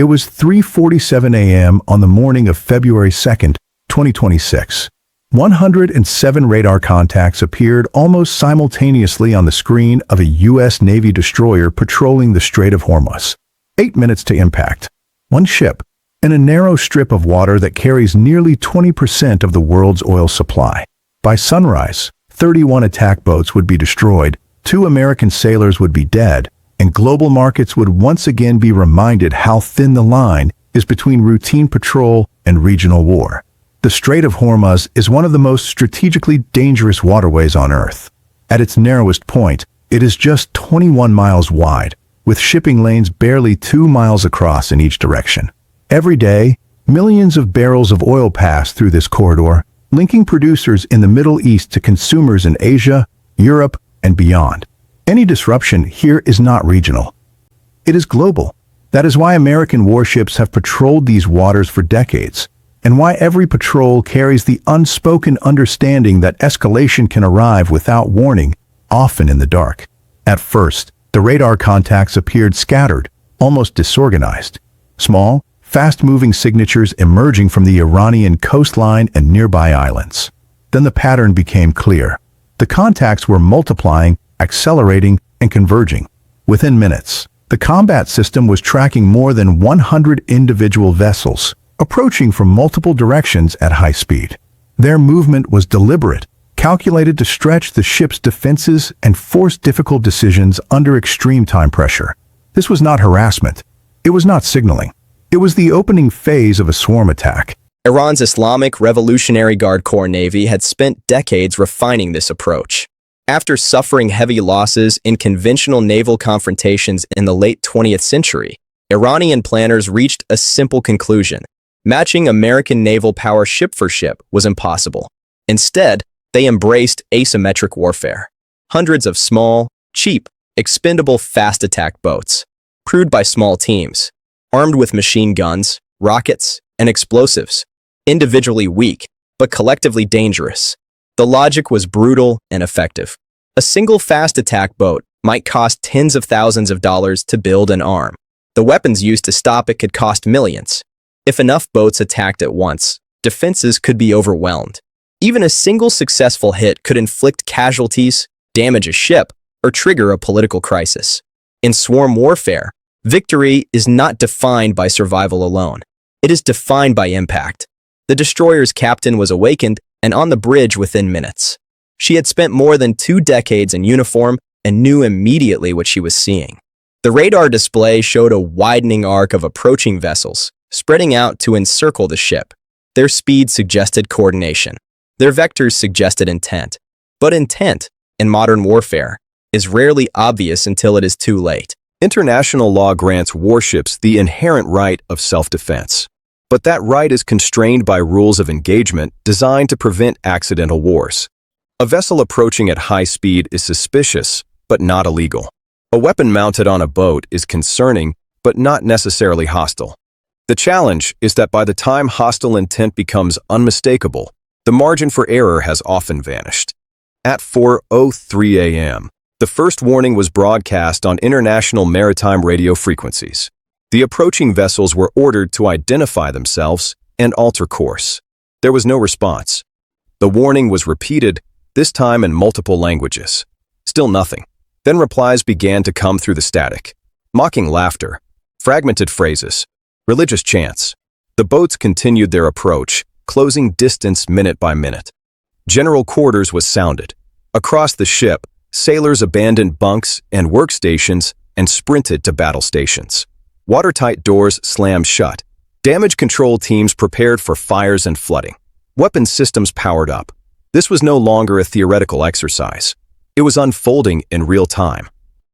It was 3:47 a.m. on the morning of February 2nd, 2026. 107 radar contacts appeared almost simultaneously on the screen of a U.S. Navy destroyer patrolling the Strait of Hormuz. 8 minutes to impact. One ship, in a narrow strip of water that carries nearly 20% of the world's oil supply. By sunrise, 31 attack boats would be destroyed, 2 American sailors would be dead, and global markets would once again be reminded how thin the line is between routine patrol and regional war. The Strait of Hormuz is one of the most strategically dangerous waterways on Earth. At its narrowest point, it is just 21 miles wide, with shipping lanes barely 2 miles across in each direction. Every day, millions of barrels of oil pass through this corridor, linking producers in the Middle East to consumers in Asia, Europe, and beyond. Any disruption here is not regional. It is global. That is why American warships have patrolled these waters for decades, and why every patrol carries the unspoken understanding that escalation can arrive without warning, often in the dark. At first, the radar contacts appeared scattered, almost disorganized. Small, fast-moving signatures emerging from the Iranian coastline and nearby islands. Then the pattern became clear. The contacts were multiplying, accelerating, and converging. Within minutes, the combat system was tracking more than 100 individual vessels, approaching from multiple directions at high speed. Their movement was deliberate, calculated to stretch the ship's defenses and force difficult decisions under extreme time pressure. This was not harassment. It was not signaling. It was the opening phase of a swarm attack. Iran's Islamic Revolutionary Guard Corps Navy had spent decades refining this approach. After suffering heavy losses in conventional naval confrontations in the late 20th century, Iranian planners reached a simple conclusion. Matching American naval power ship for ship was impossible. Instead, they embraced asymmetric warfare. Hundreds of small, cheap, expendable fast attack boats, crewed by small teams, armed with machine guns, rockets, and explosives, individually weak, but collectively dangerous. The logic was brutal and effective. A single fast attack boat might cost tens of thousands of dollars to build and arm. The weapons used to stop it could cost millions. If enough boats attacked at once, defenses could be overwhelmed. Even a single successful hit could inflict casualties, damage a ship, or trigger a political crisis. In swarm warfare, victory is not defined by survival alone. It is defined by impact. The destroyer's captain was awakened and on the bridge within minutes. She had spent more than 2 decades in uniform and knew immediately what she was seeing. The radar display showed a widening arc of approaching vessels, spreading out to encircle the ship. Their speed suggested coordination. Their vectors suggested intent. But intent, in modern warfare, is rarely obvious until it is too late. International law grants warships the inherent right of self-defense. But that right is constrained by rules of engagement designed to prevent accidental wars. A vessel approaching at high speed is suspicious, but not illegal. A weapon mounted on a boat is concerning, but not necessarily hostile. The challenge is that by the time hostile intent becomes unmistakable, the margin for error has often vanished. At 4:03 a.m., the first warning was broadcast on international maritime radio frequencies. The approaching vessels were ordered to identify themselves and alter course. There was no response. The warning was repeated, this time in multiple languages. Still nothing. Then replies began to come through the static. Mocking laughter, fragmented phrases, religious chants. The boats continued their approach, closing distance minute by minute. General quarters was sounded. Across the ship, sailors abandoned bunks and workstations and sprinted to battle stations. Watertight doors slammed shut. Damage control teams prepared for fires and flooding. Weapon systems powered up. This was no longer a theoretical exercise. It was unfolding in real time.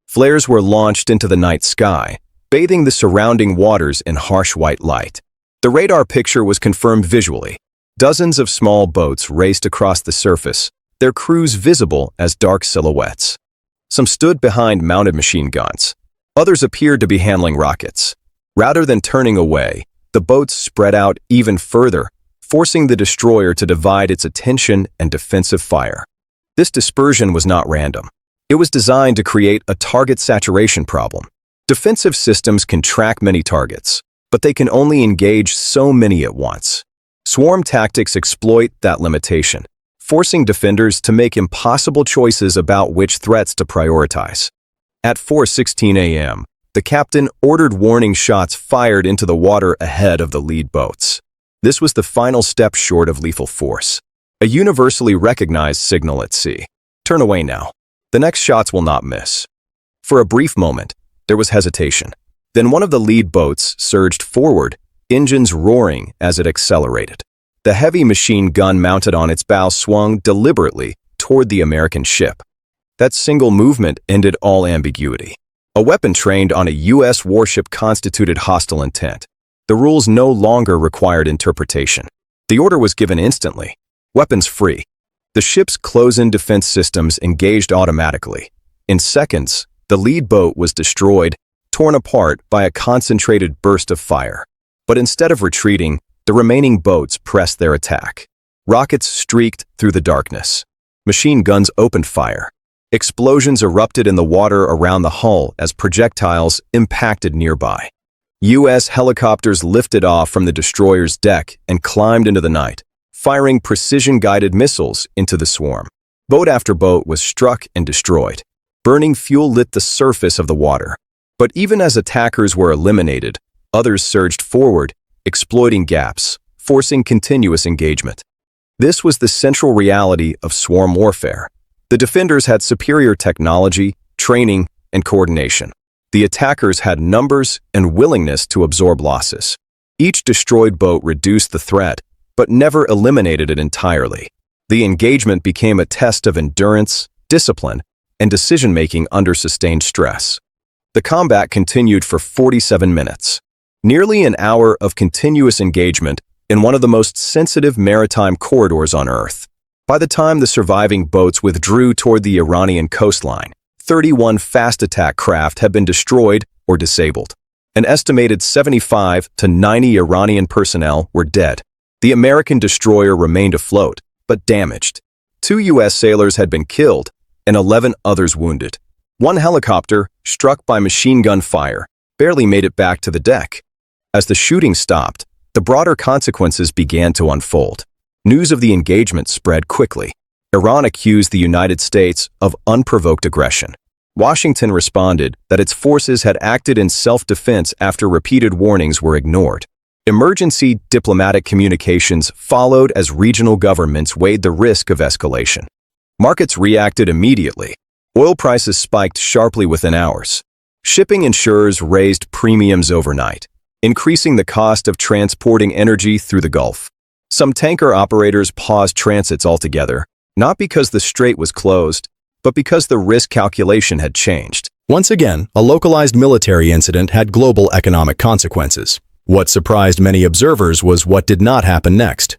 Flares were launched into the night sky, bathing the surrounding waters in harsh white light. The radar picture was confirmed visually. Dozens of small boats raced across the surface, their crews visible as dark silhouettes. Some stood behind mounted machine guns. Others appeared to be handling rockets. Rather than turning away, the boats spread out even further, forcing the destroyer to divide its attention and defensive fire. This dispersion was not random. It was designed to create a target saturation problem. Defensive systems can track many targets, but they can only engage so many at once. Swarm tactics exploit that limitation, forcing defenders to make impossible choices about which threats to prioritize. At 4:16 a.m., the captain ordered warning shots fired into the water ahead of the lead boats. This was the final step short of lethal force. A universally recognized signal at sea. Turn away now. The next shots will not miss. For a brief moment, there was hesitation. Then one of the lead boats surged forward, engines roaring as it accelerated. The heavy machine gun mounted on its bow swung deliberately toward the American ship. That single movement ended all ambiguity. A weapon trained on a U.S. warship constituted hostile intent. The rules no longer required interpretation. The order was given instantly. Weapons free. The ship's close-in defense systems engaged automatically. In seconds, the lead boat was destroyed, torn apart by a concentrated burst of fire. But instead of retreating, the remaining boats pressed their attack. Rockets streaked through the darkness. Machine guns opened fire. Explosions erupted in the water around the hull as projectiles impacted nearby. U.S. helicopters lifted off from the destroyer's deck and climbed into the night, firing precision-guided missiles into the swarm. Boat after boat was struck and destroyed. Burning fuel lit the surface of the water. But even as attackers were eliminated, others surged forward, exploiting gaps, forcing continuous engagement. This was the central reality of swarm warfare. The defenders had superior technology, training, and coordination. The attackers had numbers and willingness to absorb losses. Each destroyed boat reduced the threat, but never eliminated it entirely. The engagement became a test of endurance, discipline, and decision-making under sustained stress. The combat continued for 47 minutes. Nearly an hour of continuous engagement in one of the most sensitive maritime corridors on Earth. By the time the surviving boats withdrew toward the Iranian coastline, 31 fast attack craft had been destroyed or disabled. An estimated 75 to 90 Iranian personnel were dead. The American destroyer remained afloat, but damaged. 2 U.S. sailors had been killed and 11 others wounded. One helicopter, struck by machine gun fire, barely made it back to the deck. As the shooting stopped, the broader consequences began to unfold. News of the engagement spread quickly. Iran accused the United States of unprovoked aggression. Washington responded that its forces had acted in self-defense after repeated warnings were ignored. Emergency diplomatic communications followed as regional governments weighed the risk of escalation. Markets reacted immediately. Oil prices spiked sharply within hours. Shipping insurers raised premiums overnight, increasing the cost of transporting energy through the Gulf. Some tanker operators paused transits altogether, not because the strait was closed, but because the risk calculation had changed. Once again, a localized military incident had global economic consequences. What surprised many observers was what did not happen next.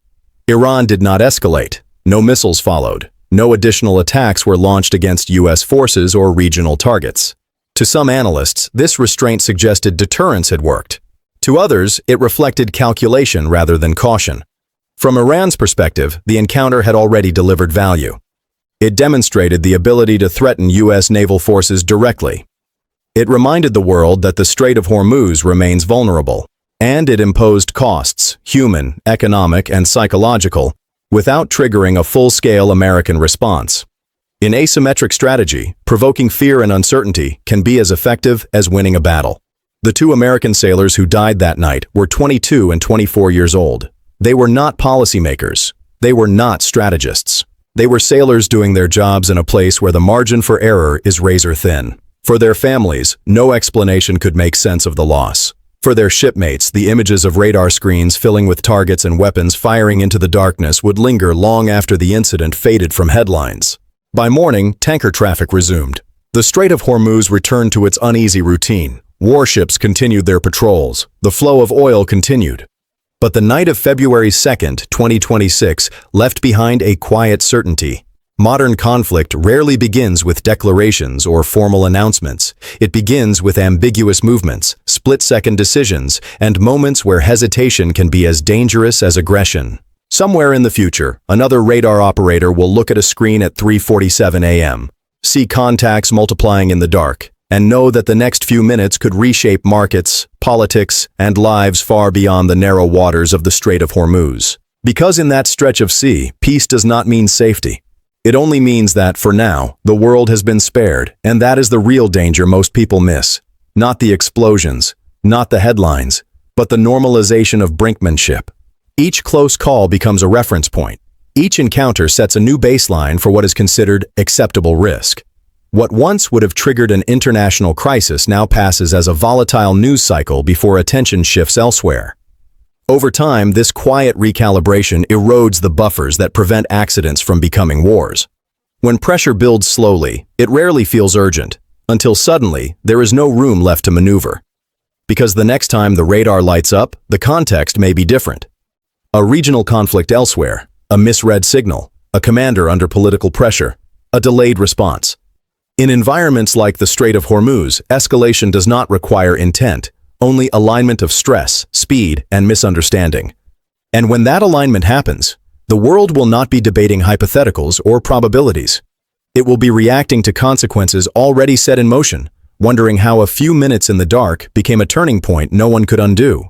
Iran did not escalate. No missiles followed. No additional attacks were launched against U.S. forces or regional targets. To some analysts, this restraint suggested deterrence had worked. To others, it reflected calculation rather than caution. From Iran's perspective, the encounter had already delivered value. It demonstrated the ability to threaten U.S. naval forces directly. It reminded the world that the Strait of Hormuz remains vulnerable, and it imposed costs, human, economic, and psychological, without triggering a full-scale American response. In asymmetric strategy, provoking fear and uncertainty can be as effective as winning a battle. The 2 American sailors who died that night were 22 and 24 years old. They were not policymakers. They were not strategists. They were sailors doing their jobs in a place where the margin for error is razor thin. For their families, no explanation could make sense of the loss. For their shipmates, the images of radar screens filling with targets and weapons firing into the darkness would linger long after the incident faded from headlines. By morning, tanker traffic resumed. The Strait of Hormuz returned to its uneasy routine. Warships continued their patrols. The flow of oil continued. But the night of February 2nd, 2026, left behind a quiet certainty. Modern conflict rarely begins with declarations or formal announcements. It begins with ambiguous movements, split-second decisions, and moments where hesitation can be as dangerous as aggression. Somewhere in the future, another radar operator will look at a screen at 3:47 a.m., see contacts multiplying in the dark, and know that the next few minutes could reshape markets, politics, and lives far beyond the narrow waters of the Strait of Hormuz. Because in that stretch of sea, peace does not mean safety. It only means that, for now, the world has been spared, and that is the real danger most people miss. Not the explosions, not the headlines, but the normalization of brinkmanship. Each close call becomes a reference point. Each encounter sets a new baseline for what is considered acceptable risk. What once would have triggered an international crisis now passes as a volatile news cycle before attention shifts elsewhere. Over time, this quiet recalibration erodes the buffers that prevent accidents from becoming wars. When pressure builds slowly, it rarely feels urgent, until suddenly there is no room left to maneuver. Because the next time the radar lights up, the context may be different. A regional conflict elsewhere, a misread signal, a commander under political pressure, a delayed response. In environments like the Strait of Hormuz, escalation does not require intent, only alignment of stress, speed, and misunderstanding. And when that alignment happens, the world will not be debating hypotheticals or probabilities. It will be reacting to consequences already set in motion, wondering how a few minutes in the dark became a turning point no one could undo.